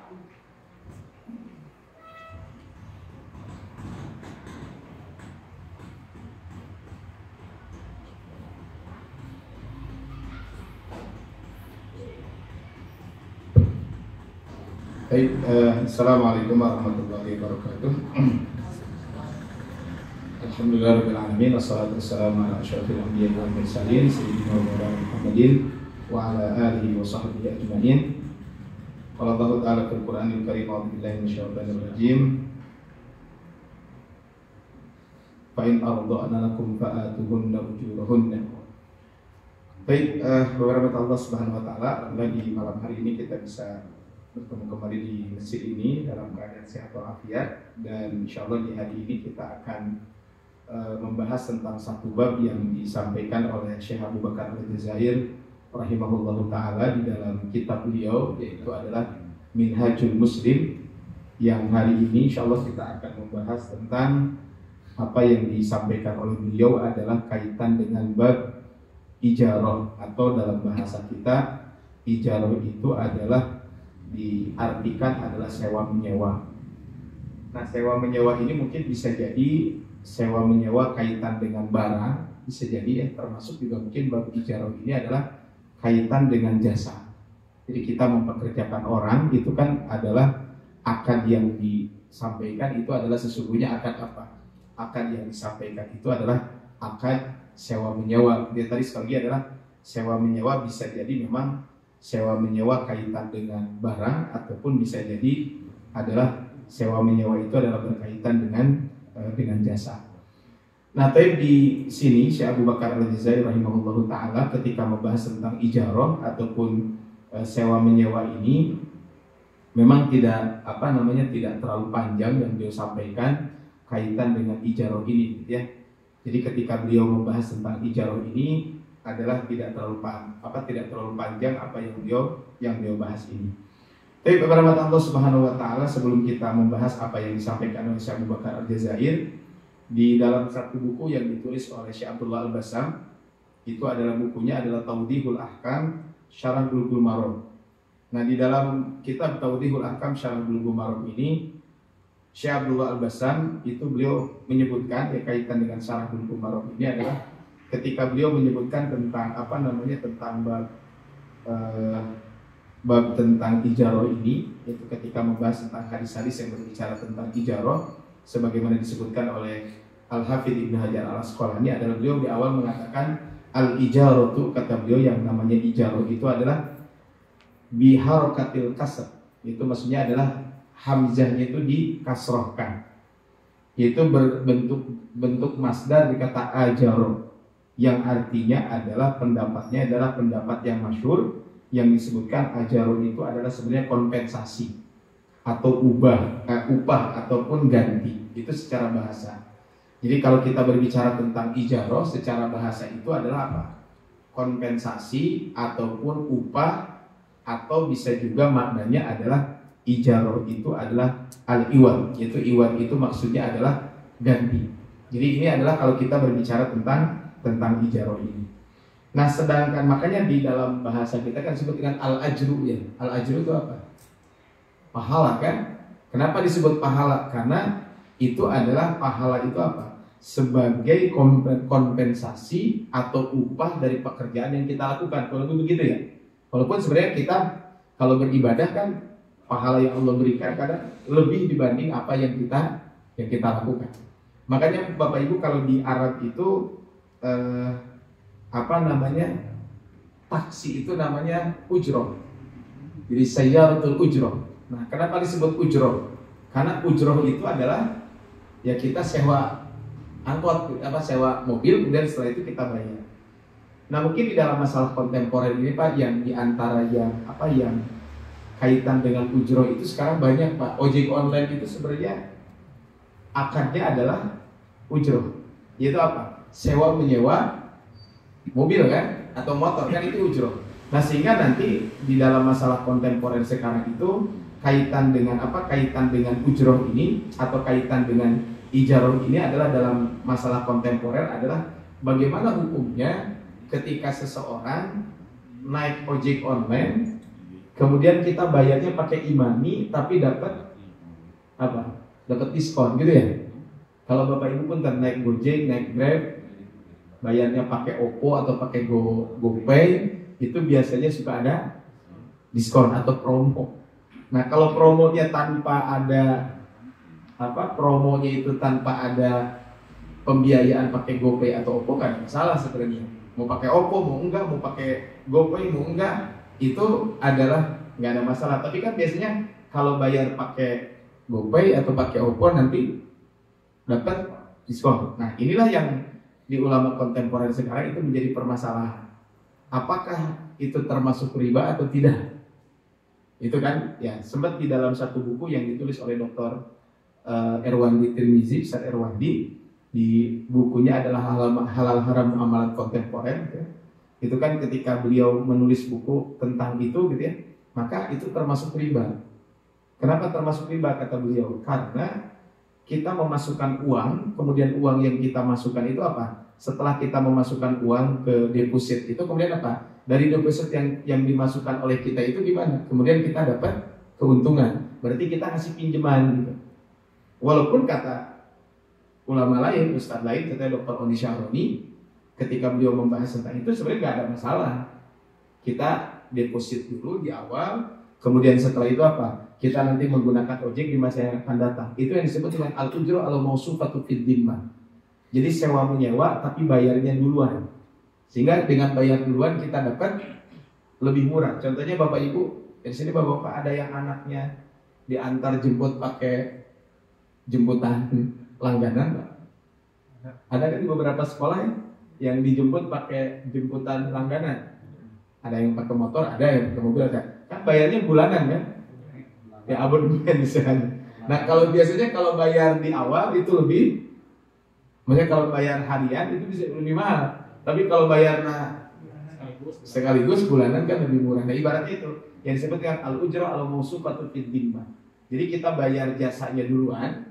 Baik, Assalamualaikum warahmatullahi wabarakatuh. Alhamdulillahirabbil alamin, wassalatu wassalamu ala asyrofil anbiya'i wal mursalin sayyidina wa maulana Muhammadin wa ala alihi wa sahbihi ajmain. Qala Allahu ta'ala fil Qur'anil Karim, a'udzu billahi minasyaitonir rajim. Fa in arda'na lakum fa'atuhunna ujurahunna. Baik, beberapa Allah Subhanahu wa taala, di malam hari ini kita bisa bertemu kembali di masjid ini dalam keadaan sehat walafiat, dan insyaallah di hari ini kita akan membahas tentang satu bab yang disampaikan oleh Syekh Abu Bakar Al-Jazair rahimahullahu taala di dalam kitab beliau, yaitu adalah Minhajul Muslim, yang hari ini insyaallah kita akan membahas tentang apa yang disampaikan oleh beliau adalah kaitan dengan bab ijarah, atau dalam bahasa kita ijarah itu adalah diartikan adalah sewa menyewa. Nah, sewa menyewa ini mungkin bisa jadi sewa menyewa kaitan dengan barang, bisa jadi ya, termasuk juga mungkin bab ijarah ini adalah kaitan dengan jasa. Jadi kita mempekerjakan orang, itu kan adalah akad yang disampaikan itu adalah sesungguhnya akad apa? Akad yang disampaikan itu adalah akad sewa menyewa. Dia tadi sekali lagi adalah sewa menyewa, bisa jadi memang sewa menyewa kaitan dengan barang, ataupun bisa jadi adalah sewa menyewa itu adalah berkaitan dengan jasa. Nah, tapi di sini Syekh Abu Bakar Al-Jazair rahimahullahu taala ketika membahas tentang ijarah ataupun sewa menyewa ini memang tidak tidak terlalu panjang yang beliau sampaikan kaitan dengan ijarah ini, ya. Jadi ketika beliau membahas tentang ijarah ini adalah tidak terlalu panjang apa yang beliau bahas ini. Tapi beberapa Allah Subhanahu wa taala, sebelum kita membahas apa yang disampaikan oleh Syekh Abu Bakar Al-Jazair di dalam satu buku yang ditulis oleh Syekh Abdullah Al-Bassam, itu adalah bukunya adalah Tawdihul Ahkam Syarah Bulughul Maram. Nah, di dalam kitab Tawdihul Ahkam Syarah Bulughul Maram ini Syekh Abdullah Al-Bassam itu beliau menyebutkan kaitan dengan Syarah Bulughul Maram ini adalah ketika beliau menyebutkan tentang tentang bab tentang ijarah ini, yaitu ketika membahas tentang hadis-hadis yang berbicara tentang ijarah, sebagaimana disebutkan oleh Al-Hafidz Ibnu Hajar Al-Asqalani, adalah beliau di awal mengatakan al-ijaratu, kata beliau yang namanya ijarah itu adalah biharakatil kasr, itu maksudnya adalah hamzahnya itu dikasrohkan, yaitu bentuk masdar di kata ajarah, yang artinya adalah pendapatnya adalah pendapat yang masyhur yang disebutkan ajarun itu adalah sebenarnya kompensasi atau upah ataupun ganti, itu secara bahasa. Jadi kalau kita berbicara tentang ijarah secara bahasa itu adalah apa? Kompensasi ataupun upah, atau bisa juga maknanya adalah ijarah itu adalah al-iwad, yaitu iwad itu maksudnya adalah ganti. Jadi ini adalah kalau kita berbicara tentang ijarah ini. Nah, sedangkan makanya di dalam bahasa kita kan disebut dengan al-ajru, ya. Al-ajru itu apa? Pahala, kan? Kenapa disebut pahala? Karena itu adalah pahala itu apa? Sebagai kompensasi atau upah dari pekerjaan yang kita lakukan. Kalau begitu ya. Walaupun sebenarnya kita kalau beribadah kan pahala yang Allah berikan kadang lebih dibanding apa yang kita lakukan. Makanya Bapak Ibu kalau di Arab itu taksi itu namanya ujroh. Jadi sayyaratul ujroh. Nah, kenapa disebut ujroh? Karena ujroh itu adalah ya kita sewa angkot, sewa mobil, kemudian setelah itu kita bayar. Nah, mungkin di dalam masalah kontemporer ini Pak, yang diantara yang kaitan dengan ujroh itu sekarang banyak Pak. Ojek online itu sebenarnya akadnya adalah ujroh, yaitu apa? Sewa menyewa mobil, kan, atau motor, kan, itu ujroh. Nah, sehingga nanti di dalam masalah kontemporer sekarang itu kaitan dengan kaitan dengan ujroh ini atau kaitan dengan ijarah ini adalah dalam masalah kontemporer adalah bagaimana hukumnya ketika seseorang naik ojek online, kemudian kita bayarnya pakai e-money tapi dapat apa? Dapat diskon gitu ya. Kalau Bapak Ibu pun naik Gojek, naik Grab, bayarnya pakai OVO atau pakai GoPay, itu biasanya suka ada diskon atau promo. Nah, kalau promonya tanpa ada promonya itu tanpa ada pembiayaan pakai GoPay atau OVO kan salah sebenarnya. Mau pakai OVO, mau enggak, mau pakai GoPay, mau enggak, itu adalah nggak ada masalah. Tapi kan biasanya kalau bayar pakai GoPay atau pakai OVO nanti dapat diskon. Nah, inilah yang di ulama kontemporer sekarang itu menjadi permasalahan. Apakah itu termasuk riba atau tidak? Itu kan ya sempat di dalam satu buku yang ditulis oleh Dr. Erwandi Tirmizi, Ustaz Erwandi, di bukunya adalah halal haram muamalat kontemporer gitu ya. Itu kan ketika beliau menulis buku tentang itu gitu ya, maka itu termasuk riba. Kenapa termasuk riba kata beliau? Karena kita memasukkan uang, kemudian uang yang kita masukkan itu apa? Setelah kita memasukkan uang ke deposit itu kemudian apa? Dari deposit yang dimasukkan oleh kita itu gimana? Kemudian kita dapat keuntungan. Berarti kita kasih pinjaman gitu. Walaupun kata ulama lain, ustadz lain, kata Dr. Oni Syahroni, ketika beliau membahas tentang itu sebenarnya nggak ada masalah. Kita deposit dulu di awal, kemudian setelah itu apa? Kita nanti menggunakan ojek di masa yang akan datang. Itu yang disebut dengan al-ujro al-mausufatu fid dhimmah. Jadi sewa menyewa tapi bayarnya duluan. Sehingga dengan bayar duluan kita dapat lebih murah. Contohnya Bapak Ibu, di sini Bapak ada yang anaknya diantar jemput pakai jemputan langganan, Pak? Ada kan beberapa sekolah yang dijemput pakai jemputan langganan. Ada yang pakai motor, ada yang pakai mobil, ada. Kan bayarnya bulanan kan? Ya abonemen misalnya. Nah kalau biasanya kalau bayar di awal itu lebih, maksudnya kalau bayar harian itu bisa lebih mahal. Tapi kalau bayar sekaligus bulanan kan lebih murah. Nah ibaratnya itu yang disebut dengan al-ujra al-mausufatu fid dhimmah. Jadi kita bayar jasanya duluan,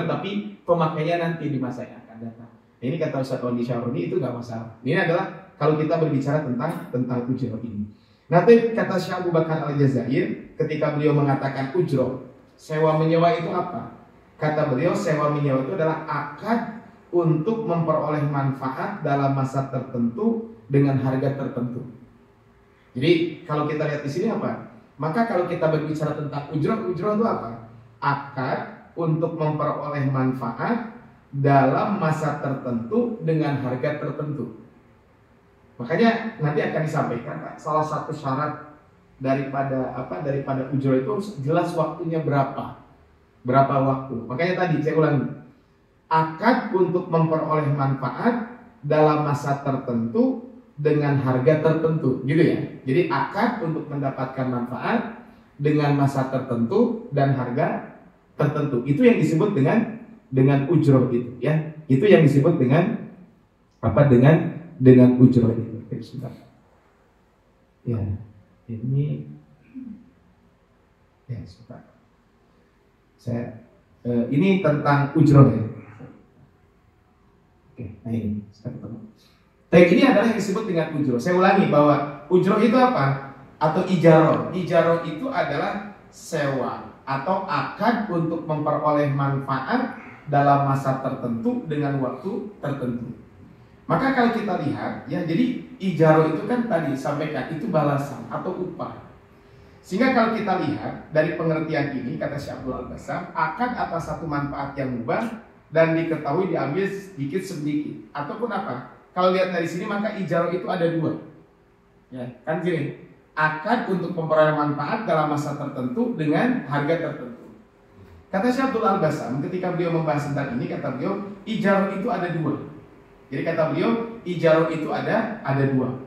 tapi pemakainya nanti di masa yang akan datang. Ini kata Ustaz Oni Syahroni itu nggak masalah. Ini adalah kalau kita berbicara tentang ujro ini. Nanti kata Syekh Abu Bakar Al-Jazair ketika beliau mengatakan ujro, sewa menyewa itu apa? Kata beliau sewa menyewa itu adalah akad untuk memperoleh manfaat dalam masa tertentu dengan harga tertentu. Jadi kalau kita lihat di sini apa? Maka kalau kita berbicara tentang ujro itu apa? Akad untuk memperoleh manfaat dalam masa tertentu dengan harga tertentu. Makanya nanti akan disampaikan Pak, salah satu syarat daripada ujro itu jelas waktunya berapa waktu. Makanya tadi saya ulangi, akad untuk memperoleh manfaat dalam masa tertentu dengan harga tertentu, gitu ya. Jadi akad untuk mendapatkan manfaat dengan masa tertentu dan harga tertentu. Itu yang disebut dengan ujro itu, ya. Itu yang disebut dengan dengan ujro itu. Sebentar. Ya, ini ya sebentar. Ini tentang ujro ya. Oke, nah ini saya ketemu. Ini adalah yang disebut dengan ujro. Saya ulangi bahwa ujro itu apa? Atau ijaro. Ijaro itu adalah sewa atau akad untuk memperoleh manfaat dalam masa tertentu dengan waktu tertentu. Maka kalau kita lihat, ya jadi ijaro itu kan tadi sampaikan itu balasan atau upah. Sehingga kalau kita lihat dari pengertian ini kata Syekh Abdul Al-Bassam, akad atas satu manfaat yang mubah dan diketahui diambil sedikit sedikit ataupun apa? Kalau lihat dari sini maka ijaro itu ada dua. Ya, kan gini. Akad untuk memperoleh manfaat dalam masa tertentu dengan harga tertentu. Kata Syekh Abdul Al-Bassam ketika beliau membahas tentang ini, kata beliau ijaro itu ada dua. Jadi kata beliau ijaro itu ada dua.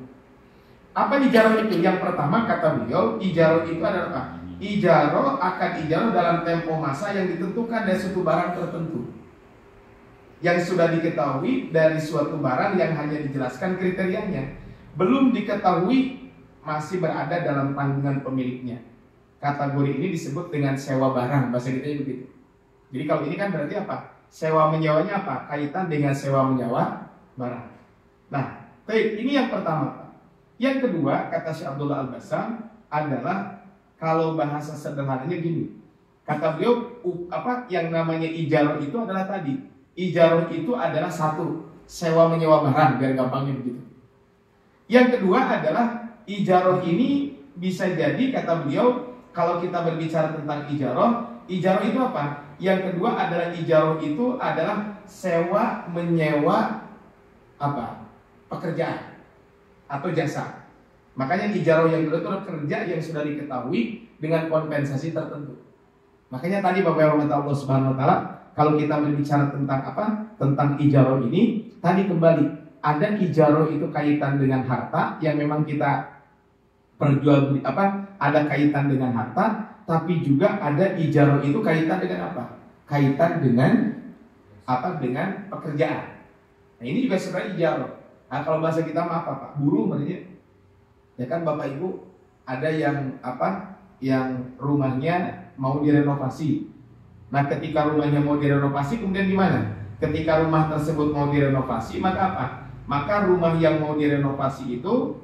Apa ijaro itu? Yang pertama kata beliau ijaro itu adalah apa? Ijaro akan ijaro dalam tempo masa yang ditentukan dari suatu barang tertentu, yang sudah diketahui dari suatu barang yang hanya dijelaskan kriterianya, belum diketahui masih berada dalam tanggungan pemiliknya. Kategori ini disebut dengan sewa barang, bahasa kita begitu. Jadi kalau ini kan berarti apa? Sewa menyewanya apa? Kaitan dengan sewa menyewa barang. Nah, ini yang pertama. Yang kedua, kata Syekh Abdullah Al-Bassam, adalah kalau bahasa sederhananya gini. Kata beliau, yang namanya ijarah itu adalah tadi. Ijarah itu adalah satu, sewa menyewa barang, biar gampangnya begitu. Yang kedua adalah ijarah ini bisa jadi, kata beliau, kalau kita berbicara tentang ijarah itu apa? Yang kedua adalah ijarah itu adalah sewa menyewa pekerjaan atau jasa. Makanya ijarah yang kedua itu adalah kerja yang sudah diketahui dengan kompensasi tertentu. Makanya tadi Bapak Ibu Allah Subhanahu Wa Taala, kalau kita berbicara tentang tentang ijarah ini, tadi kembali ada ijarah itu kaitan dengan harta yang memang kita ada kaitan dengan harta, tapi juga ada ijarah itu kaitan dengan apa? Kaitan dengan dengan pekerjaan. Nah, ini juga sebenarnya ijarah. Nah, kalau bahasa kita Pak, buruh berarti. Ya kan Bapak Ibu, ada yang yang rumahnya mau direnovasi. Nah, ketika rumahnya mau direnovasi, kemudian gimana? Ketika rumah tersebut mau direnovasi, maka apa? Maka rumah yang mau direnovasi itu,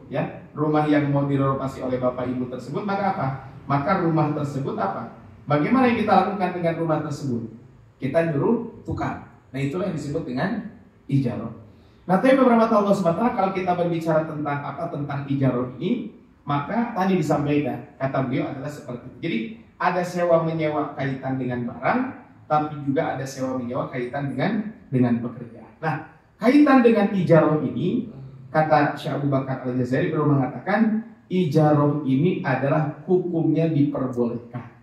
rumah yang mau direnovasi oleh Bapak Ibu tersebut, maka apa? Maka rumah tersebut apa? Bagaimana yang kita lakukan dengan rumah tersebut? Kita nyuruh tukar. Nah, itulah yang disebut dengan ijarah. Nah, tapi beberapa tahun sementara kalau kita berbicara tentang tentang ijarah ini, maka tadi disampaikan, kata beliau adalah seperti itu. Jadi ada sewa menyewa kaitan dengan barang, tapi juga ada sewa menyewa kaitan dengan pekerjaan. Nah, kaitan dengan ijarah ini, kata Syekh Abu Bakar Al-Jazari perlu mengatakan, ijarah ini adalah hukumnya diperbolehkan.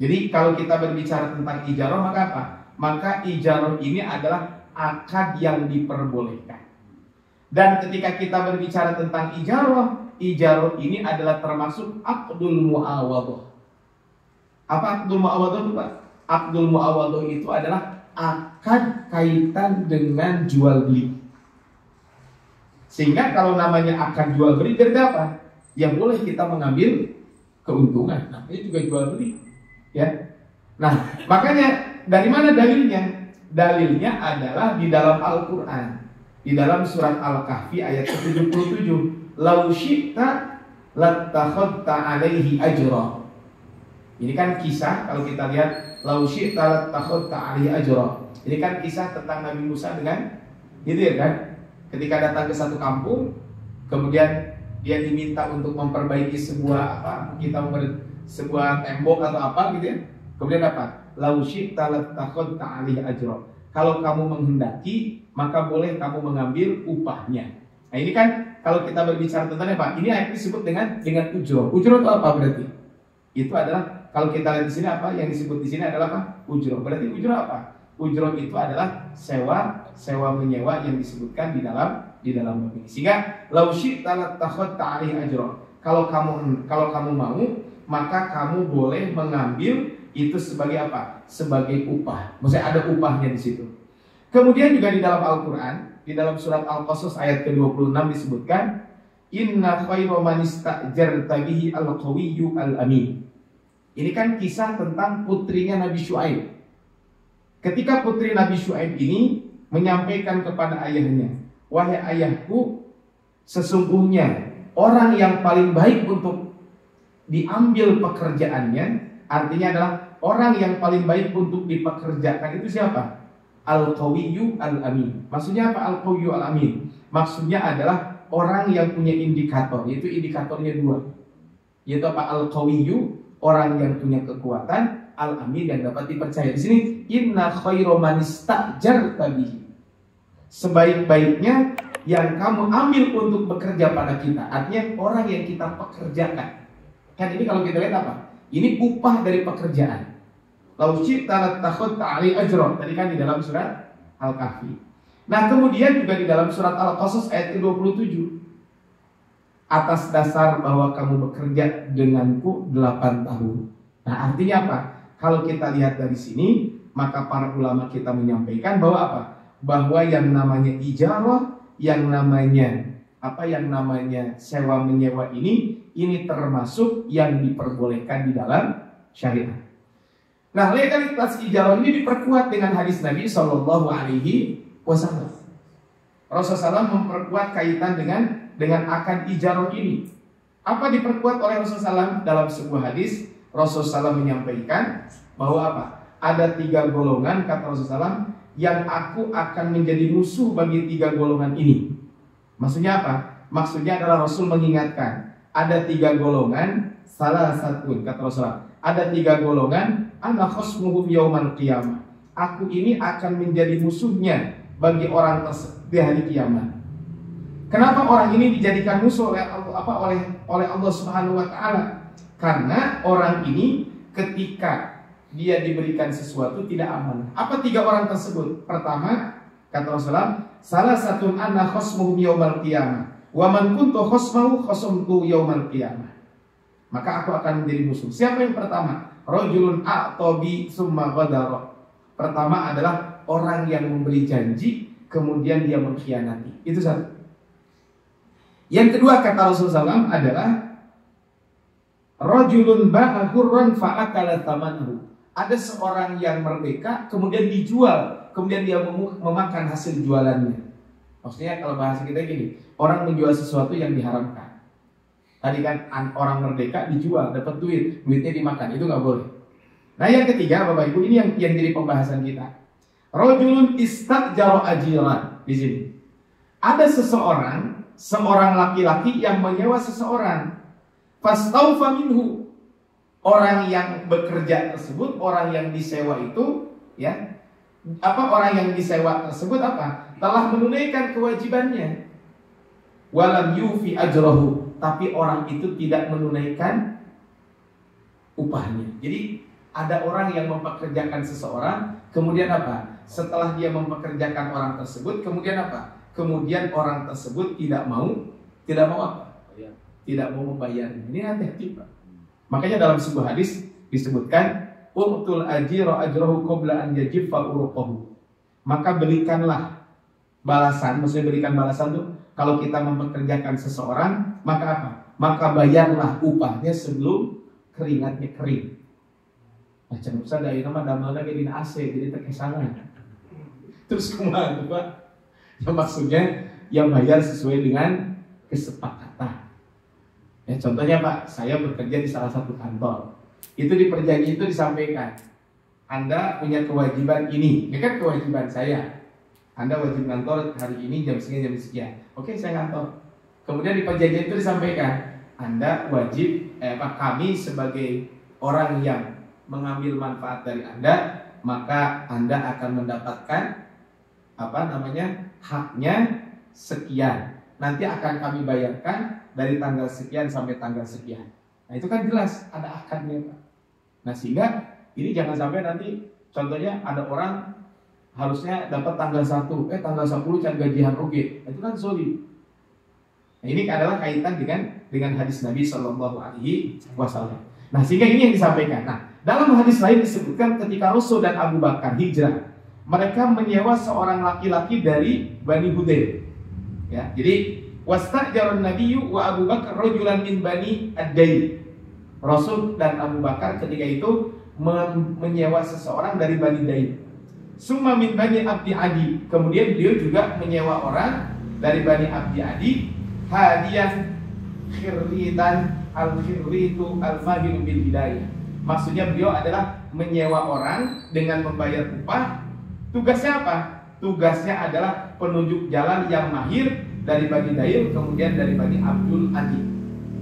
Jadi kalau kita berbicara tentang ijarah, maka apa? Maka ijarah ini adalah akad yang diperbolehkan. Dan ketika kita berbicara tentang ijarah ini adalah termasuk aqdul mu'awadhah. Apa aqdul mu'awadhah itu, Pak? Aqdul mu'awadhah itu adalah akad kaitan dengan jual beli. Sehingga kalau namanya akad jual beli berarti apa? Ya boleh kita mengambil keuntungan. Namanya juga jual beli, ya. Nah, makanya dari mana dalilnya? Dalilnya adalah di dalam Al-Quran, di dalam surat Al-Kahfi ayat 77. Lau syi'ta lattakhadta alaihi ajra. Ini kan kisah, kalau kita lihat lau syi'ta lattakhadta alaihi ajra. Ini kan kisah tentang Nabi Musa dengan ya kan? Ketika datang ke satu kampung, kemudian dia diminta untuk memperbaiki sebuah sebuah tembok atau apa gitu ya. Kemudian apa? Lau syi'ta lattakhadta alaihi ajra. Kalau kamu menghendaki, maka boleh kamu mengambil upahnya. Nah, ini kan kalau kita berbicara tentang apa? Ini ayat disebut dengan ujroh. Ujroh itu apa berarti? Itu adalah kalau kita lihat di sini apa yang disebut di sini adalah apa? Ujroh. Berarti ujroh apa? Ujroh itu adalah sewa menyewa yang disebutkan di dalam bab ini. Sehingga lau syi'ta lattakhadta alaihi ajra. Kalau kamu mau, maka kamu boleh mengambil itu sebagai apa? Sebagai upah. Maksudnya ada upahnya di situ. Kemudian juga di dalam Al-Quran, di dalam surat Al-Qasas ayat ke-26 disebutkan, Inna khairu man ista'jarta bihi al-qawiyyu al-amin. Ini kan kisah tentang putrinya Nabi Syuaib. Ketika putri Nabi Syuaib ini menyampaikan kepada ayahnya, wahai ayahku, sesungguhnya orang yang paling baik untuk diambil pekerjaannya, artinya adalah orang yang paling baik untuk dipekerjakan itu siapa? Al-Qawiyyu Al-Amin. Maksudnya apa Al-Qawiyyu Al-Amin? Maksudnya adalah orang yang punya indikator, yaitu indikatornya dua. Yaitu apa? Al-Qawiyyu, orang yang punya kekuatan, Al-Amin yang dapat dipercaya. Di sini inna khairu man ista'jarta bihi. Sebaik-baiknya yang kamu ambil untuk bekerja pada kita. Artinya orang yang kita pekerjakan. Kan ini kalau kita lihat apa? Ini upah dari pekerjaan. Lau syi'ta lattakhadta alaihi ajra. Tadi kan di dalam surat Al-Kahfi. Nah, kemudian juga di dalam surat Al-Qasas ayat ke-27. Atas dasar bahwa kamu bekerja denganku 8 tahun. Nah, artinya apa? Kalau kita lihat dari sini, maka para ulama kita menyampaikan bahwa apa? Bahwa yang namanya ijarah, yang namanya sewa menyewa ini termasuk yang diperbolehkan di dalam syariat. Nah, legalitas ijarah ini diperkuat dengan hadis Nabi Shallallahu Alaihi Wasallam. Rasulullah SAW memperkuat kaitan dengan akad ijarah ini. Apa diperkuat oleh Rasulullah SAW dalam sebuah hadis? Rasulullah SAW menyampaikan bahwa apa? Ada 3 golongan, kata Rasulullah SAW, yang aku akan menjadi musuh bagi 3 golongan ini. Maksudnya apa? Maksudnya adalah Rasul mengingatkan ada 3 golongan, salah satu kata Rasulullah, ada 3 golongan, ana khosmuhum yaumal qiyamah. Aku ini akan menjadi musuhnya bagi orang tersebut di hari kiamat. Kenapa orang ini dijadikan musuh oleh Allah Subhanahu wa taala? Karena orang ini ketika dia diberikan sesuatu tidak aman. Apa 3 orang tersebut? Pertama, kata Rasulullah, salah satu anna khosmuhum yaumal qiyamah. Wa man kuntu khosmahu khosumtu yaumal qiyamah. Maka aku akan menjadi musuh. Siapa yang pertama? Rajulun a'tabi summa ghadara. Pertama adalah orang yang memberi janji kemudian dia mengkhianati. Itu satu. Yang kedua kata Rasulullah SAW adalah rajulun ba'a hurran fa'akala thamanahu. Ada seorang yang merdeka kemudian dijual, kemudian dia memakan hasil jualannya. Maksudnya kalau bahasa kita gini, orang menjual sesuatu yang diharamkan. Tadi kan orang merdeka dijual, dapat duit, duitnya dimakan, itu nggak boleh. Nah yang ketiga Bapak Ibu, ini yang jadi pembahasan kita. Rajulun istajara ajiran di sini. Ada seorang laki-laki yang menyewa seseorang. Fastaufa minhu. Orang yang bekerja tersebut, orang yang disewa itu, ya, orang yang disewa tersebut telah menunaikan kewajibannya. Walam yufi ajrahu, tapi orang itu tidak menunaikan upahnya. Jadi ada orang yang mempekerjakan seseorang, kemudian setelah dia mempekerjakan orang tersebut, kemudian kemudian orang tersebut tidak mau tidak mau membayarnya. Ini hati-hati Pak. Makanya dalam sebuah hadis disebutkan utul ajira ajrahu qabla an yajiffa uruqahu. Maka berikanlah balasan, maksudnya berikan balasan tuh kalau kita mempekerjakan seseorang, maka maka bayarlah upahnya sebelum keringatnya kering. Macam Ustaz dari nama damalnya kayak AC jadi terkesangan. Terus kumaha tuh Pak? Ya maksudnya yang bayar sesuai dengan kesepakatan. Ya, contohnya Pak, saya bekerja di salah satu kantor. Itu di perjanjian itu disampaikan, Anda punya kewajiban ini. Ini kan kewajiban saya. Anda wajib kantor hari ini jam sekian jam sekian. Oke, saya kantor. Kemudian di perjanjian itu disampaikan, Anda wajib kami sebagai orang yang mengambil manfaat dari Anda, maka Anda akan mendapatkan haknya sekian. Nanti akan kami bayarkan dari tanggal sekian sampai tanggal sekian. Nah itu kan jelas ada akadnya Pak. Nah sehingga ini jangan sampai nanti contohnya ada orang harusnya dapat tanggal 1, tanggal 10 can gajian rugi. Itu kan zolim. Nah ini adalah kaitan dengan hadis Nabi Shallallahu Alaihi Wasallam. Nah sehingga ini yang disampaikan. Nah dalam hadis lain disebutkan ketika Rasul dan Abu Bakar hijrah, mereka menyewa seorang laki-laki dari Bani Hudayl. Ya, jadi wastajarun Nabiyyu wa Abu Bakar rajulan min Bani Ad-Dail. Rasul dan Abu Bakar ketika itu menyewa seseorang dari Bani Dail. Summa min Bani Abdi Adi. Kemudian beliau juga menyewa orang dari Bani Abdi Adi, hadiyan khirritan al-khirritu al-fahimu bil hidayah. Maksudnya beliau adalah menyewa orang dengan membayar upah. Tugasnya apa? Tugasnya adalah penunjuk jalan yang mahir dari Bani Dail, kemudian dari Bani Abdul Adi.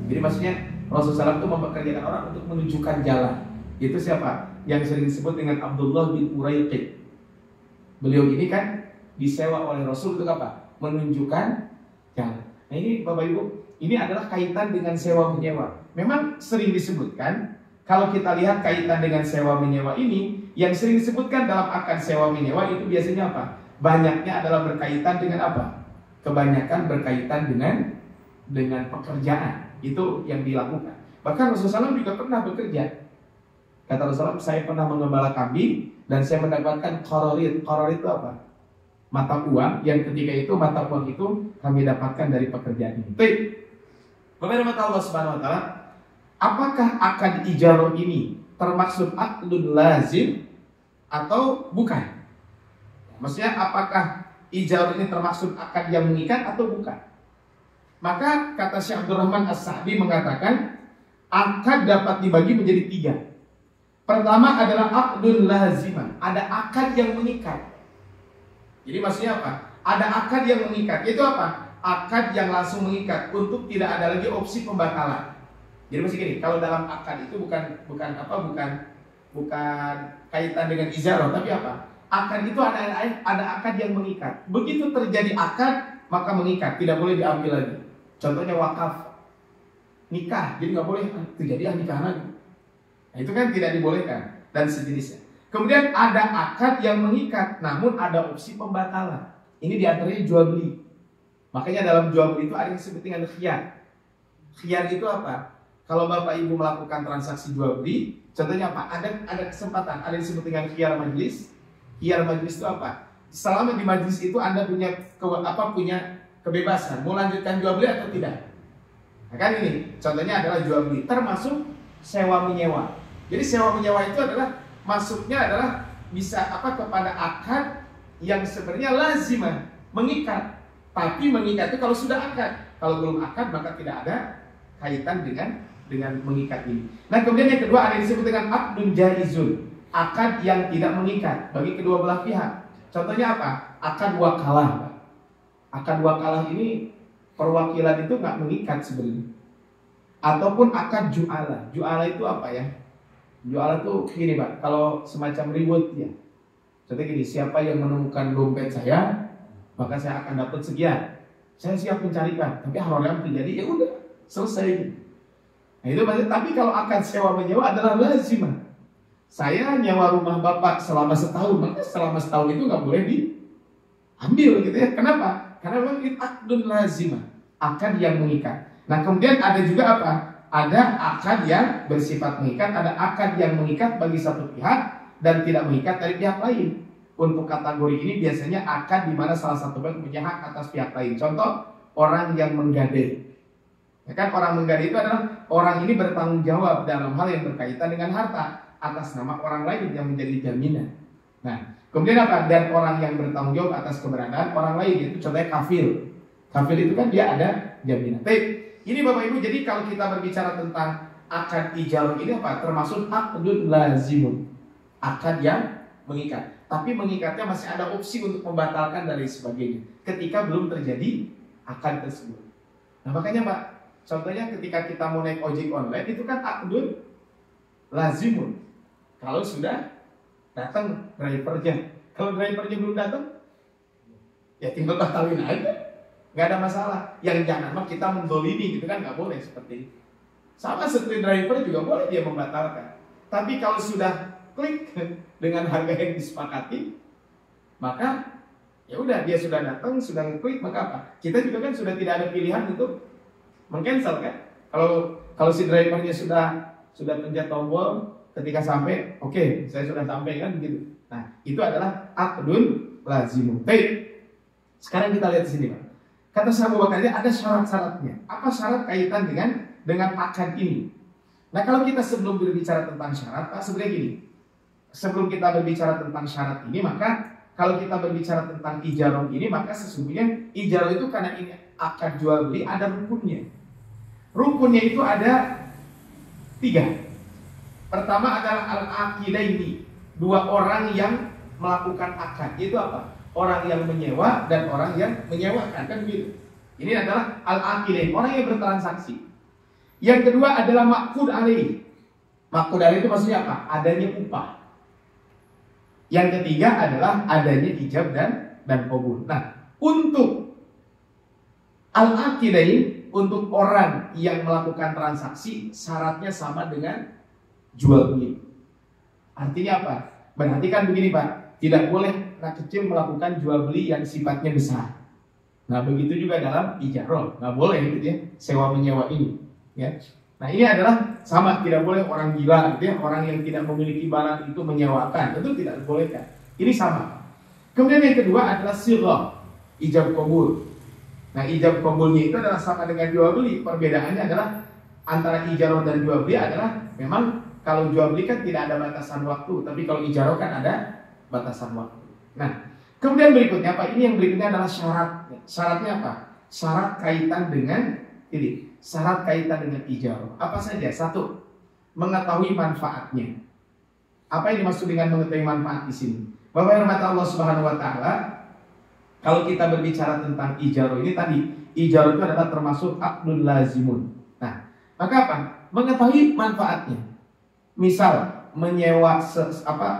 Jadi maksudnya Rasulullah itu mempekerjakan orang untuk menunjukkan jalan. Itu siapa? Yang sering disebut dengan Abdullah bin Uraiqid. Beliau ini kan disewa oleh Rasul untuk apa? Menunjukkan jalan. Nah ini Bapak Ibu, ini adalah kaitan dengan sewa menyewa. Memang sering disebutkan, kalau kita lihat kaitan dengan sewa menyewa ini, yang sering disebutkan dalam akad sewa menyewa itu biasanya apa? Banyaknya adalah berkaitan dengan apa? Kebanyakan berkaitan dengan pekerjaan. Itu yang dilakukan. Bahkan Rasulullah SAW juga pernah bekerja. Kata Rasulullah, saya pernah mengembala kambing dan saya mendapatkan qararit. Qararit itu apa? Mata uang, yang ketika itu mata uang itu kami dapatkan dari pekerjaan ini. Baik. Kepada Allah Subhanahu wa taala, apakah akad ijarah ini termaksud aqdun lazim atau bukan? Maksudnya apakah ijarah ini termaksud akad yang mengikat atau bukan? Maka kata Syekh Abdurrahman As-Sa'di mengatakan akad dapat dibagi menjadi 3. Pertama adalah aqdun laziman, ada akad yang mengikat. Jadi maksudnya apa? Ada akad yang mengikat. Itu apa? Akad yang langsung mengikat untuk tidak ada lagi opsi pembatalan. Jadi masih gini, kalau dalam akad itu bukan kaitan dengan ijarah, tapi apa? Akad itu ada akad yang mengikat. Begitu terjadi akad, maka mengikat, tidak boleh diambil lagi. Contohnya wakaf, nikah, jadi nggak boleh terjadi nikah lagi. Nah, itu kan tidak dibolehkan dan sejenisnya. Kemudian ada akad yang mengikat, namun ada opsi pembatalan. Ini diantaranya jual beli. Makanya dalam jual beli itu ada yang disebut dengan khiyar. Khiyar itu apa? Kalau Bapak Ibu melakukan transaksi jual beli, contohnya apa? Ada kesempatan, ada yang disebut dengan khiyar majlis. Khiyar majlis itu apa? Selama di majlis itu Anda punya kebebasan, mau lanjutkan jual beli atau tidak. Nah kan ini, contohnya adalah jual beli, termasuk sewa menyewa. Jadi sewa menyewa itu adalah masuknya adalah bisa kepada akad yang sebenarnya lazimah, mengikat. Tapi mengikat itu kalau sudah akad. Kalau belum akad maka tidak ada kaitan dengan mengikat ini. Nah kemudian yang kedua ada yang disebut dengan aqdun jaizun, akad yang tidak mengikat bagi kedua belah pihak. Contohnya apa? Akad wakalah. Akad wakalah ini perwakilan itu nggak mengikat sebenarnya. Ataupun akad ju'alah. Ju'alah itu apa ya? Ju'alah itu gini Pak, kalau semacam reward ya. Contohnya gini, siapa yang menemukan dompet saya, maka saya akan dapat sekian. Saya siap mencarikan, tapi haram terjadi, ya udah selesai. Nah itu berarti, tapi kalau akad sewa menyewa adalah lazimah. Saya nyewa rumah Bapak selama setahun, maka selama setahun itu nggak boleh diambil gitu ya. Kenapa? Karena memang itu akdun lazimah, akad yang mengikat. Nah kemudian ada juga apa? Ada akad yang bersifat mengikat, ada akad yang mengikat bagi satu pihak dan tidak mengikat dari pihak lain. Untuk kategori ini biasanya akad di mana salah satu pihak punya hak atas pihak lain. Contoh, orang yang menggadai. Ya kan, orang menggadai itu adalah orang ini bertanggung jawab dalam hal yang berkaitan dengan harta atas nama orang lain yang menjadi jaminan. Nah, kemudian apa? Dan orang yang bertanggung jawab atas keberadaan orang lain, yaitu contohnya kafil. Kafil itu kan dia ada jaminan. Baik, ini Bapak Ibu, jadi kalau kita berbicara tentang akad ijarah ini apa? Termasuk aqdun lazimun, akad yang mengikat. Tapi mengikatnya masih ada opsi untuk membatalkan dan lain sebagainya ketika belum terjadi akad tersebut. Nah makanya Pak, contohnya ketika kita mau naik ojek online itu kan aqdun lazimun. Kalau sudah datang drivernya, kalau drivernya belum datang, ya tinggal batalin aja, nggak ada masalah. Yang jangan mah kita mendolimi gitu kan, nggak boleh seperti itu. Sama seperti driver juga boleh dia membatalkan. Tapi kalau sudah klik dengan harga yang disepakati, maka ya udah dia sudah datang, sudah ngeklik, maka apa? Kita juga kan sudah tidak ada pilihan untuk mengcancel kan? Kalau si drivernya sudah pencet tombol ketika sampai, oke, saya sudah sampai kan begitu. Nah, itu adalah aqdun lazimun. Baik. Sekarang kita lihat di sini, Pak. Kata Syekh Abu Bakar ada syarat-syaratnya. Apa syarat kaitan dengan akad ini? Nah, kalau kita sebelum berbicara tentang syarat, Pak, sebenarnya gini. Sebelum kita berbicara tentang syarat ini, maka kalau kita berbicara tentang ijarah ini, maka sesungguhnya ijarah itu karena ini akad jual beli ada rukunnya. Rukunnya itu ada 3. Pertama adalah al-aqidaini, 2 orang yang melakukan akad. Itu apa? Orang yang menyewa dan orang yang menyewakan, kan begitu. Ini adalah al-aqidain, orang yang bertransaksi. Yang kedua adalah maqud alaih. Maqud alaih itu maksudnya apa? Adanya upah. Yang ketiga adalah adanya ijab dan qabul. Nah, untuk al-aqidain, untuk orang yang melakukan transaksi, syaratnya sama dengan jual beli. Artinya apa? Berarti kan begini Pak, tidak boleh anak kecil melakukan jual beli yang sifatnya besar. Nah begitu juga dalam ijarah, nggak boleh gitu ya, sewa menyewa ini. Ya. Nah ini adalah sama, tidak boleh orang gila, gitu ya, orang yang tidak memiliki barang itu menyewakan, itu tidak dibolehkan. Ini sama. Kemudian yang kedua adalah sirah, ijab qabul. Nah ijab qabulnya itu adalah sama dengan jual beli. Perbedaannya adalah antara ijarah dan jual beli adalah memang kalau jual beli kan tidak ada batasan waktu, tapi kalau ijarah kan ada batasan waktu. Nah, kemudian berikutnya apa? Ini yang berikutnya adalah syarat. Syaratnya apa? syarat kaitan dengan ini, syarat kaitan dengan ijarah. Apa saja? Satu, mengetahui manfaatnya. Apa yang dimaksud dengan mengetahui manfaat di sini? Bapak yang rahmat Allah Subhanahu wa taala, kalau kita berbicara tentang ijarah ini tadi, ijarah itu adalah termasuk aqdun lazimun. Nah, maka apa? Mengetahui manfaatnya. Misal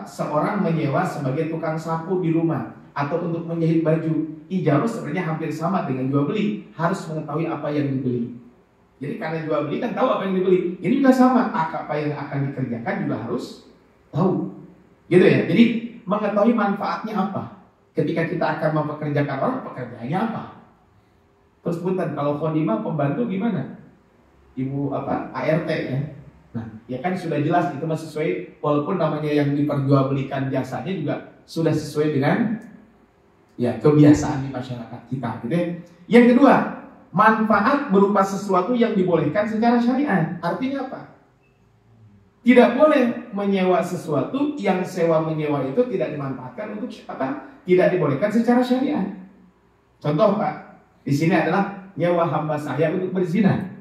seorang menyewa sebagai tukang sapu di rumah atau untuk menjahit baju. Ijarah sebenarnya hampir sama dengan jual beli, harus mengetahui apa yang dibeli. Jadi karena jual beli kan tahu apa yang dibeli. Ini juga sama, apa yang akan dikerjakan juga harus tahu. Gitu ya. Jadi mengetahui manfaatnya apa. Ketika kita akan mempekerjakan orang, pekerjaannya apa. Terus punten, kalau khodimah pembantu gimana? Ibu ART ya. Nah, ya kan sudah jelas itu masih sesuai, walaupun namanya yang diperjualbelikan jasanya juga sudah sesuai dengan ya kebiasaan di masyarakat kita, gitu ya. Yang kedua, manfaat berupa sesuatu yang dibolehkan secara syariat. Artinya apa? Tidak boleh menyewa sesuatu yang sewa menyewa itu tidak dimanfaatkan untuk apa? Tidak dibolehkan secara syariat. Contoh Pak, di sini adalah nyewa hamba saya untuk berzina,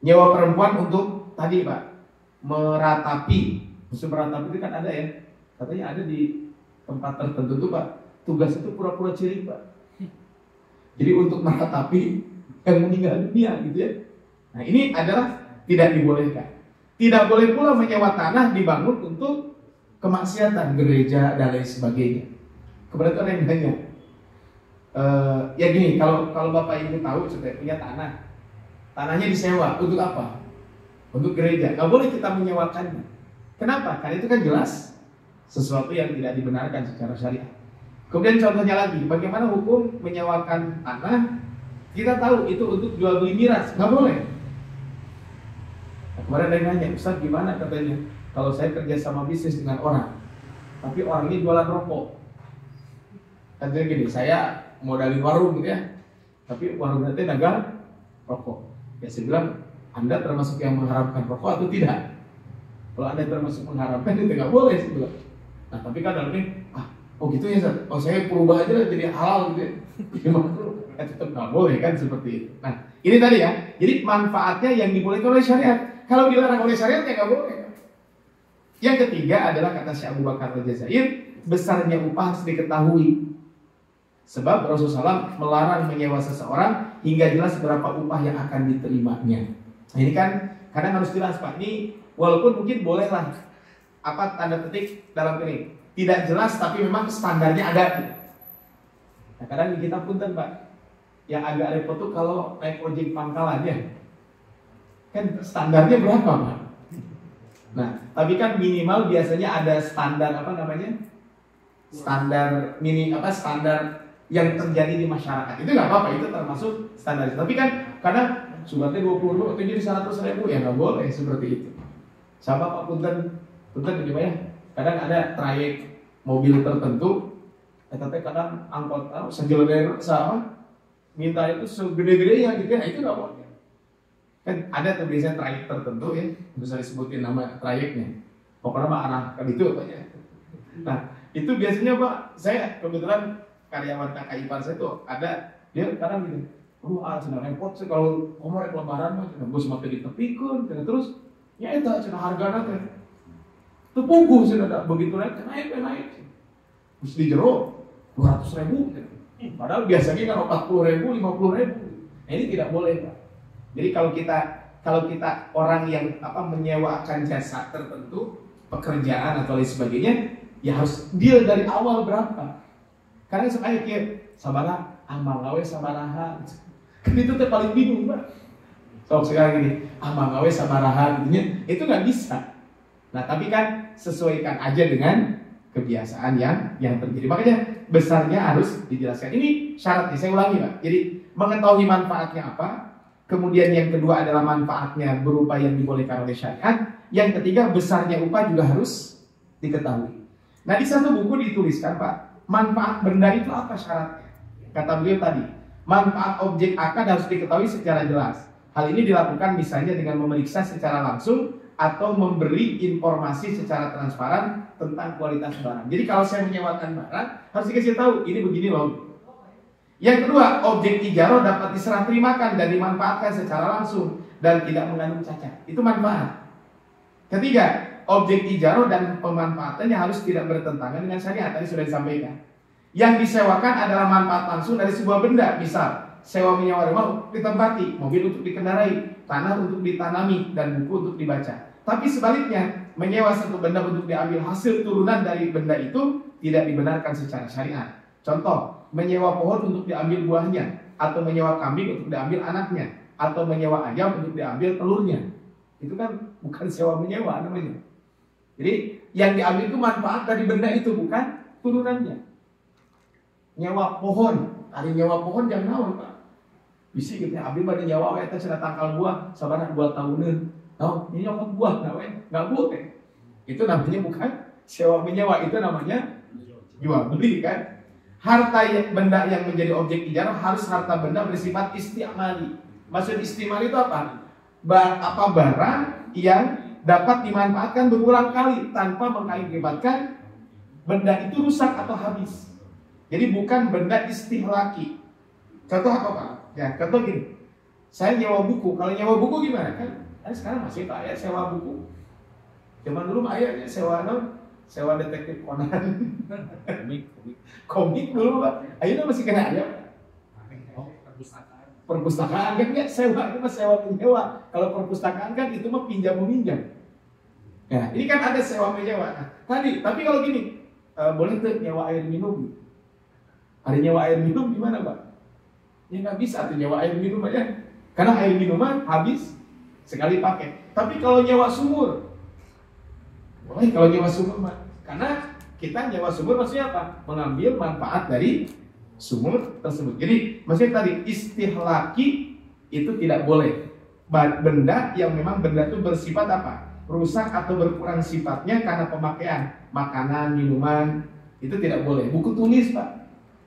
nyewa perempuan untuk tadi Pak meratapi. Maksud meratapi itu kan ada ya, katanya ada di tempat tertentu tuh Pak, tugas itu pura-pura ciri Pak. Jadi untuk meratapi yang meninggal dunia gitu ya. Nah ini adalah tidak dibolehkan. Tidak boleh pula menyewa tanah dibangun untuk kemaksiatan, gereja dan lain sebagainya. Kemudian ada yang nanya, ya gini, kalau Bapak Ibu tahu sudah punya tanah, tanahnya disewa untuk apa? Untuk gereja. Nggak boleh kita menyewakannya. Kenapa? Karena itu kan jelas sesuatu yang tidak dibenarkan secara syariat. Kemudian contohnya lagi, bagaimana hukum menyewakan tanah? Kita tahu itu untuk jual beli miras, nggak boleh. Nah, kemarin ada yang nanya, Ustaz gimana katanya? Kalau saya kerja sama bisnis dengan orang, tapi orang ini jualan rokok. Katanya gini, saya modalin warung gitu ya, tapi warung nanti dagang rokok. Ya saya bilang, Anda termasuk yang mengharamkan rokok atau tidak? Kalau Anda termasuk mengharamkan itu nggak boleh sih bilang. Nah tapi kan dalamnya, oh gitu ya Ustaz, oh saya berubah aja lah jadi halal gitu ya. Tetap nggak boleh kan seperti itu. Nah ini tadi ya, jadi manfaatnya yang dibolehkan oleh syariat. Kalau dilarang oleh syariat ya nggak boleh. Yang ketiga adalah kata Syekh Abu Bakar Al-Jazair, besarnya upah harus diketahui. Sebab Rasulullah SAW melarang menyewa seseorang hingga jelas berapa upah yang akan diterimanya. Nah ini kan kadang harus jelas Pak. Ini walaupun mungkin bolehlah apa tanda petik dalam ini tidak jelas tapi memang standarnya ada. Nah kadang di kita punten Pak, yang agak repot tuh kalau naik ojek pangkalan ya, kan standarnya berapa Pak? Nah tapi kan minimal biasanya ada standar apa namanya? Standar standar yang terjadi di masyarakat. Itu nggak apa-apa, itu termasuk standar. Tapi kan kadang suratnya 20.000 atau jadi 100.000 ya nggak boleh seperti itu. Sama Pak punten gimana ya? Kadang ada trayek mobil tertentu, tapi kadang angkot sejeler sama minta itu segede-gedenya gitu ya, itu nggak boleh. Kan ada tuh biasanya trayek tertentu ya, bisa disebutin nama trayeknya. Pokoknya Pak arah ke itu Pak ya. Nah itu biasanya Pak, saya kebetulan karyawan kakak ipar saya tuh ada, dia kadang gini, sudah repot sih kalau ngomong lebaran mah, gue semakin ditepikun, terus ya itu cina harga nanti, tuh punggu sudah ada begitu naik, terus di jero 200.000, padahal biasanya kan 40.000, 50.000, nah ini tidak boleh Pak. Jadi kalau kita orang yang menyewakan jasa tertentu, pekerjaan atau lain sebagainya, ya harus deal dari awal berapa. Karena sekali kayak sabaraha, amangawe sabaraha, kan itu tuh paling bingung Pak. So sekarang gini, amangawe sabaraha gitunya, itu nggak bisa. Nah tapi kan sesuaikan aja dengan kebiasaan yang terjadi. Makanya besarnya harus dijelaskan. Ini syaratnya, saya ulangi Pak. Jadi mengetahui manfaatnya apa. Kemudian yang kedua adalah manfaatnya berupa yang dibolehkan oleh syariat. Yang ketiga besarnya upah juga harus diketahui. Nah di satu buku dituliskan Pak, manfaat benda itu apa syaratnya? Kata beliau tadi, manfaat objek akad harus diketahui secara jelas. Hal ini dilakukan misalnya dengan memeriksa secara langsung atau memberi informasi secara transparan tentang kualitas barang. Jadi kalau saya menyewakan barang, harus dikasih tahu, ini begini loh. Yang kedua, objek ijarah dapat diserah terimakan dan dimanfaatkan secara langsung dan tidak mengandung cacat. Itu manfaat. Ketiga, objek ijarah dan pemanfaatannya harus tidak bertentangan dengan syariat. Tadi sudah disampaikan. Yang disewakan adalah manfaat langsung dari sebuah benda. Misal, sewa menyewa rumah untuk ditempati, mobil untuk dikendarai, tanah untuk ditanami, dan buku untuk dibaca. Tapi sebaliknya, menyewa satu benda untuk diambil hasil turunan dari benda itu tidak dibenarkan secara syariat. Contoh, menyewa pohon untuk diambil buahnya, atau menyewa kambing untuk diambil anaknya, atau menyewa ayam untuk diambil telurnya. Itu kan bukan sewa menyewa namanya. Jadi yang diambil itu manfaat dari benda itu, bukan turunannya. Nyewa pohon, ada nyewa pohon jangan naon Pak. Bisa gitu ya, abdi pada nyewa eta cenah tangkal buah sabarang 2 tahunan. Nah, ini nyewa buah enggak boleh. Itu namanya bukan sewa menyewa, itu namanya jual beli kan. Harta benda yang menjadi objek ijarah harus harta benda bersifat istimali. Maksud istimali itu apa? Apa barang yang dapat dimanfaatkan berulang kali tanpa mengakibatkan benda itu rusak atau habis. Jadi bukan benda istihlaki. Contoh apa Pak? Ya, contoh gini. Saya nyewa buku. Kalau nyewa buku gimana kan? Sekarang masih Pak ya sewa buku. Zaman dulu ayahnya sewa sewa detektif Conan. Komik dulu Pak. Ayeuna masih kena ayah. Perpustakaan kan ya sewa, itu mah sewa menyewa. Kalau perpustakaan kan itu mah pinjam meminjam. Nah, ini kan ada sewa menyewa. Nah, tapi kalau gini, boleh tuh nyewa air minum. Ada nyewa air minum gimana Pak? Ya nggak bisa tuh nyewa air minum aja, karena air minuman habis sekali pakai. Tapi kalau nyewa sumur, boleh kalau nyewa sumur Pak. Karena kita nyewa sumur maksudnya apa? Mengambil manfaat dari sumur tersebut. Jadi maksudnya tadi istihlaki itu tidak boleh. Benda yang memang benda itu bersifat apa? Rusak atau berkurang sifatnya karena pemakaian makanan, minuman, itu tidak boleh. Buku tulis Pak.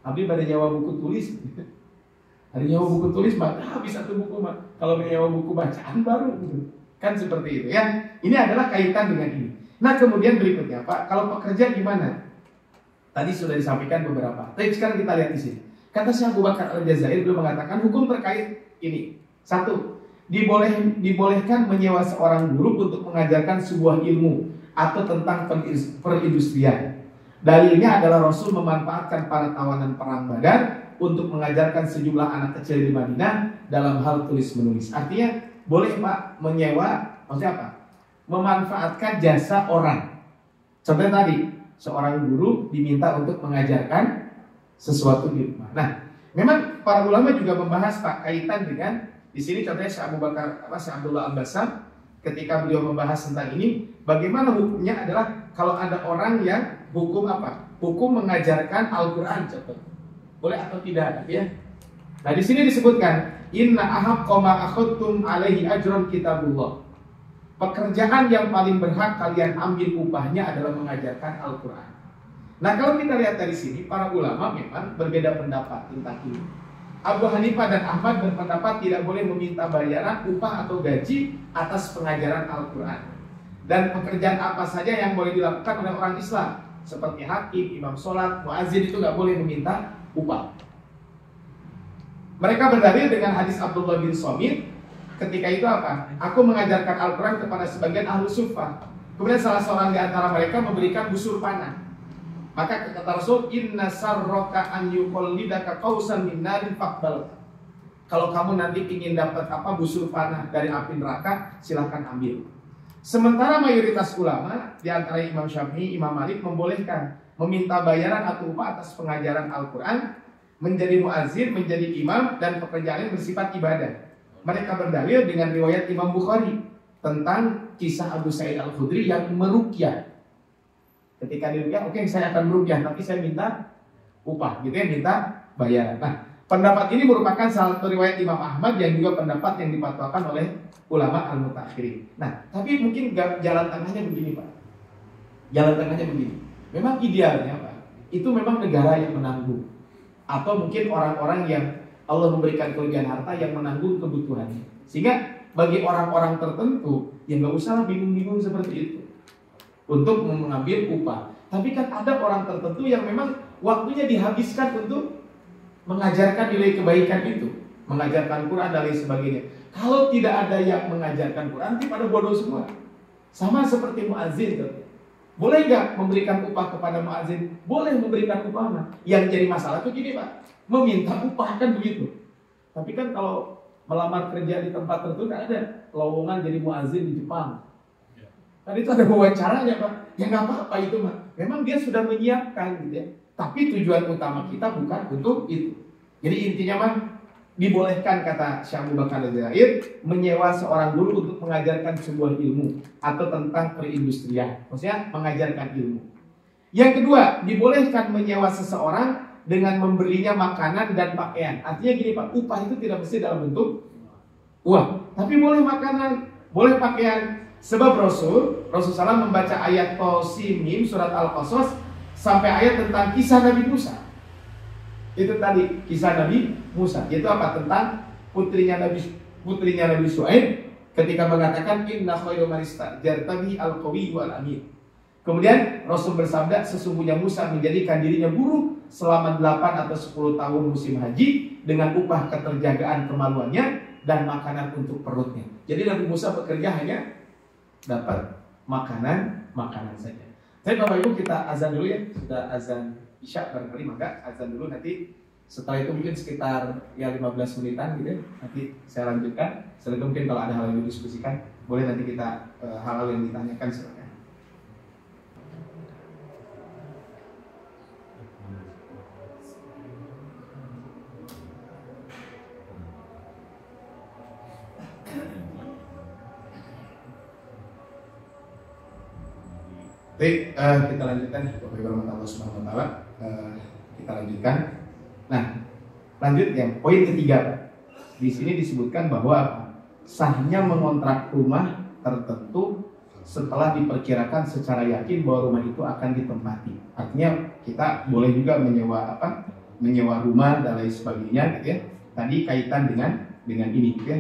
Tapi pada nyawa buku tulis, ada nyawa buku tulis mah habis satu buku mah. Kalau nyawa buku bacaan baru, kan seperti itu ya. Ini adalah kaitan dengan ini. Nah kemudian berikutnya Pak, kalau pekerja gimana? Tadi sudah disampaikan beberapa. Tapi sekarang kita lihat di sini. Kata Syekh Abu Bakar Al-Jazair beliau mengatakan hukum terkait ini. Satu, dibolehkan menyewa seorang guru untuk mengajarkan sebuah ilmu atau tentang perindustrian. Dalilnya adalah Rasul memanfaatkan para tawanan perang Badar untuk mengajarkan sejumlah anak kecil di Madinah dalam hal tulis menulis. Artinya boleh Pak menyewa, maksudnya apa? Memanfaatkan jasa orang. Contohnya tadi, seorang guru diminta untuk mengajarkan sesuatu ilmu. Nah, memang para ulama juga membahas Pak kaitan dengan di sini contohnya Syekh Abu Bakar Syekh Abdullah Al-Bassam ketika beliau membahas tentang ini, bagaimana hukumnya adalah kalau ada orang yang hukum apa? Hukum mengajarkan Al-Quran contoh. Boleh atau tidak ya? Nah di sini disebutkan inna ahaqqa ma akhadtum alaihi ajron kitabullah. Pekerjaan yang paling berhak kalian ambil upahnya adalah mengajarkan Al-Quran. Nah kalau kita lihat dari sini para ulama memang berbeda pendapat tentang ini. Abu Hanifah dan Ahmad berpendapat tidak boleh meminta bayaran upah atau gaji atas pengajaran Al-Quran. Dan pekerjaan apa saja yang boleh dilakukan oleh orang Islam seperti hakim, imam sholat, muazzin itu nggak boleh meminta upah. Mereka berdalil dengan hadis Abdullah bin Somit. Ketika itu apa? Aku mengajarkan Al-Quran kepada sebagian ahlu suffah. Kemudian salah seorang di antara mereka memberikan busur panah. Maka kata Rasul, inna sarroka an yuqallidaka qausan min narin faqbal. Kalau kamu nanti ingin dapat apa busur panah dari api neraka, silahkan ambil. Sementara mayoritas ulama di antara Imam Syafi'i, Imam Malik membolehkan meminta bayaran atau upah atas pengajaran Al-Quran, menjadi muazzin, menjadi imam, dan pekerjaan bersifat ibadah. Mereka berdalil dengan riwayat Imam Bukhari tentang kisah Abu Sa'id Al-Khudri yang meruqyah. Ketika diruqyah, oke, saya akan meruqyah, tapi saya minta upah, gitu ya, minta bayaran. Nah, pendapat ini merupakan salah satu riwayat Imam Ahmad yang juga pendapat yang difatwakan oleh ulama al-mutakhirin. Nah, tapi mungkin jalan tengahnya begini Pak. Jalan tengahnya begini. Memang idealnya Pak, itu memang negara yang menanggung. Atau mungkin orang-orang yang Allah memberikan kelebihan harta yang menanggung kebutuhannya. Sehingga bagi orang-orang tertentu, ya nggak usah bingung-bingung seperti itu untuk mengambil upah. Tapi kan ada orang tertentu yang memang waktunya dihabiskan untuk mengajarkan nilai kebaikan itu, mengajarkan Quran dan lain sebagainya. Kalau tidak ada yang mengajarkan Quran, nanti pada bodoh semua. Sama seperti muadzin tuh. Boleh nggak memberikan upah kepada muadzin? Boleh memberikan upah. Yang jadi masalah tuh gini Pak, meminta upah kan begitu. Tapi kan kalau melamar kerja di tempat tertentu kan ada lowongan jadi muadzin di Jepang. Kan itu ada wawancaranya Pak. Ya nggak apa-apa itu Pak. Memang dia sudah menyiapkan gitu ya. Tapi tujuan utama kita bukan untuk itu. Jadi intinya Pak, dibolehkan kata Syekh Abu Bakar Al-Jazair menyewa seorang guru untuk mengajarkan sebuah ilmu atau tentang perindustrian. Maksudnya mengajarkan ilmu. Yang kedua, dibolehkan menyewa seseorang dengan memberinya makanan dan pakaian. Artinya gini Pak, upah itu tidak mesti dalam bentuk uang, tapi boleh makanan, boleh pakaian. Sebab Rasulullah SAW membaca ayat Qasimim surat Al-Qasas sampai ayat tentang kisah Nabi Musa. Itu tadi kisah Nabi Musa. Itu apa? Tentang putrinya Nabi Syuaib ketika mengatakan inna khairu man istajarta bihi al-qawiyyu al-amin. Kemudian Rasul bersabda, sesungguhnya Musa menjadikan dirinya buruh selama 8 atau 10 tahun musim haji dengan upah keterjagaan kemaluannya dan makanan untuk perutnya. Jadi Nabi Musa bekerja hanya dapat makanan saja. Tapi Bapak Ibu kita azan dulu ya. Sudah azan Isya barangkali, maka azan dulu, nanti setelah itu mungkin sekitar ya 15 menitan gitu ya. Nanti saya lanjutkan. Setelah itu mungkin kalau ada hal yang didiskusikan, boleh nanti kita hal-hal yang ditanyakan silakan. Baik, kita lanjutkan. Bapak Ibu Allah Subhanahu wa taala. Kita lanjutkan. Nah, lanjut yang poin ketiga. Di sini disebutkan bahwa sahnya mengontrak rumah tertentu setelah diperkirakan secara yakin bahwa rumah itu akan ditempati. Artinya kita boleh juga menyewa rumah dan lain sebagainya gitu ya. Tadi kaitan dengan ini gitu ya.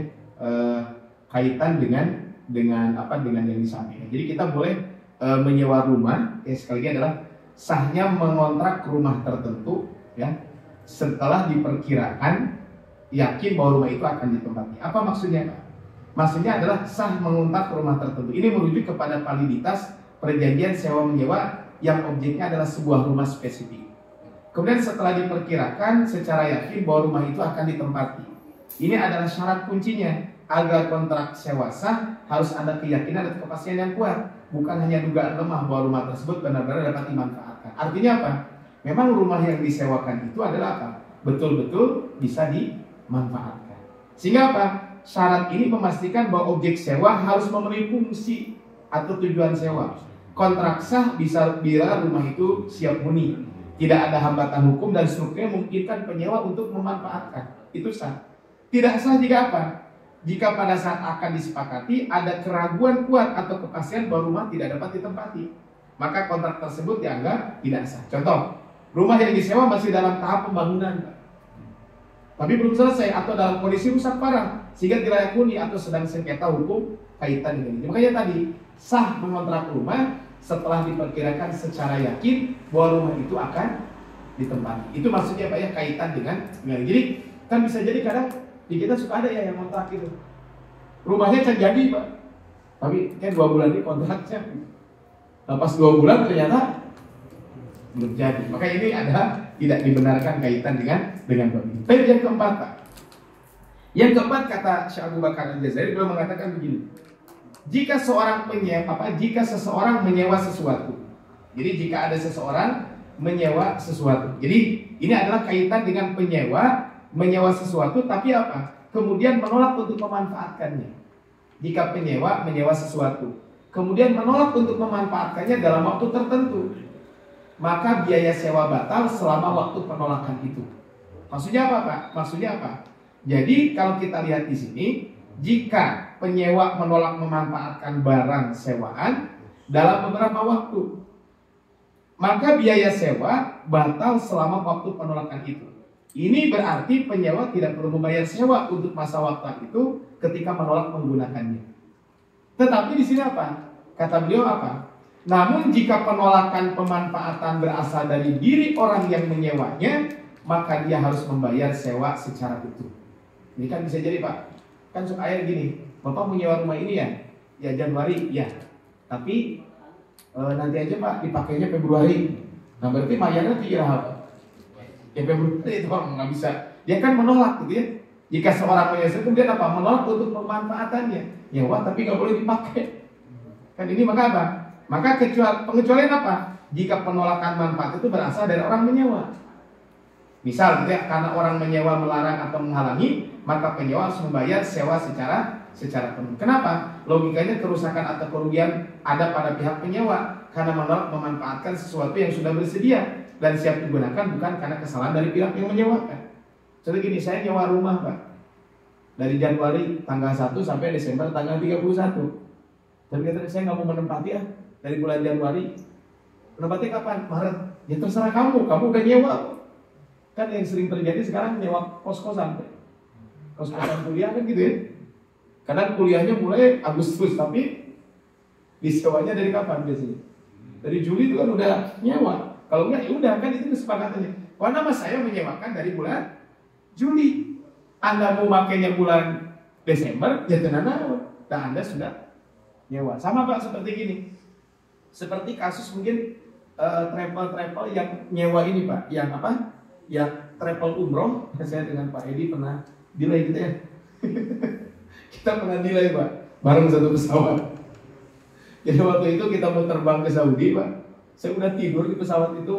Kaitan dengan yang disampaikan. Jadi kita boleh menyewa rumah, ya sekali lagi adalah sahnya mengontrak rumah tertentu ya setelah diperkirakan yakin bahwa rumah itu akan ditempati. Apa maksudnya Pak? Maksudnya adalah sah mengontrak rumah tertentu. Ini merujuk kepada validitas perjanjian sewa menyewa yang objeknya adalah sebuah rumah spesifik. Kemudian setelah diperkirakan secara yakin bahwa rumah itu akan ditempati. Ini adalah syarat kuncinya. Agar kontrak sewa sah harus ada keyakinan dan kepastian yang kuat, bukan hanya dugaan lemah bahwa rumah tersebut benar-benar dapat dimanfaatkan. Artinya apa? Memang rumah yang disewakan itu adalah apa? Betul-betul bisa dimanfaatkan. Sehingga apa? Syarat ini memastikan bahwa objek sewa harus memenuhi fungsi atau tujuan sewa. Kontrak sah bisa bila rumah itu siap huni, tidak ada hambatan hukum dan strukturnya memungkinkan penyewa untuk memanfaatkan. Itu sah. Tidak sah jika apa? Jika pada saat akan disepakati ada keraguan kuat atau kepastian bahwa rumah tidak dapat ditempati, maka kontrak tersebut dianggap tidak sah. Contoh, rumah yang disewa masih dalam tahap pembangunan, tapi belum selesai atau dalam kondisi rusak parah sehingga tidak layak huni atau sedang sengketa hukum kaitan dengan ini. Makanya tadi sah mengontrak rumah setelah diperkirakan secara yakin bahwa rumah itu akan ditempati. Itu maksudnya Pak ya, kaitan dengan jadi kan bisa jadi kadang di kita suka ada ya yang kontrak itu rumahnya kan jadi Pak, tapi kan 2 bulan ini kontraknya, nah, pas 2 bulan ternyata belum jadi. Maka ini ada tidak dibenarkan kaitan dengan ini. Tapi yang keempat Pak, yang keempat kata Syekh Abu Bakar Al-Jazair beliau mengatakan begini, jika seseorang menyewa sesuatu, jadi jika ada seseorang menyewa sesuatu, jadi ini adalah kaitan dengan menyewa sesuatu, tapi apa? Kemudian menolak untuk memanfaatkannya. Jika penyewa menyewa sesuatu, kemudian menolak untuk memanfaatkannya dalam waktu tertentu, maka biaya sewa batal selama waktu penolakan itu. Maksudnya apa Pak? Maksudnya apa? Jadi kalau kita lihat di sini, jika penyewa menolak memanfaatkan barang sewaan dalam beberapa waktu, maka biaya sewa batal selama waktu penolakan itu. Ini berarti penyewa tidak perlu membayar sewa untuk masa waktu itu ketika menolak menggunakannya. Tetapi di sini apa? Kata beliau apa? Namun jika penolakan pemanfaatan berasal dari diri orang yang menyewanya, maka dia harus membayar sewa secara utuh. Ini kan bisa jadi Pak, kan ayat gini, Bapak mau nyewa rumah ini ya, ya Januari, ya. Tapi nanti aja Pak dipakainya Februari. Nah berarti bayarnya kira apa? Ya Februari itu Pak nggak bisa. Dia kan menolak gitu ya. Jika seorang menyewa kemudian apa? Menolak untuk pemanfaatannya. Nyewa tapi nggak boleh dipakai. Kan ini maka apa? Maka pengecualian apa? Jika penolakan manfaat itu berasal dari orang menyewa. Misal gitu ya, karena orang menyewa melarang atau menghalangi, maka penyewa harus membayar sewa secara penuh. Kenapa? Logikanya kerusakan atau kerugian ada pada pihak penyewa karena menolak memanfaatkan sesuatu yang sudah bersedia dan siap digunakan bukan karena kesalahan dari pihak yang menyewakan. Contoh gini, saya nyewa rumah Pak dari Januari tanggal 1 sampai Desember tanggal 31. Tapi kata saya nggak mau menempati dari bulan Januari. Menempati kapan? Maret. Ya terserah kamu udah nyewa. Kan yang sering terjadi sekarang nyewa kos-kosan. Kos-kosan kuliah kan gitu ya. Kadang kuliahnya mulai Agustus tapi disewanya dari kapan biasanya? Dari Juli itu kan udah nyewa. Kalau enggak ya udah kan itu kesepakatannya. Karena mas saya menyewakan dari bulan Juli. Anda mau makainya bulan Desember ya tenan. Dan Anda sudah nyewa. Sama Pak seperti gini. Seperti kasus mungkin travel yang nyewa ini Pak, yang apa? Yang travel umroh, saya dengan Pak Edi pernah delay gitu ya. Kita pernah delay Pak, bareng satu pesawat. Jadi waktu itu kita mau terbang ke Saudi Pak, saya udah tidur di pesawat itu,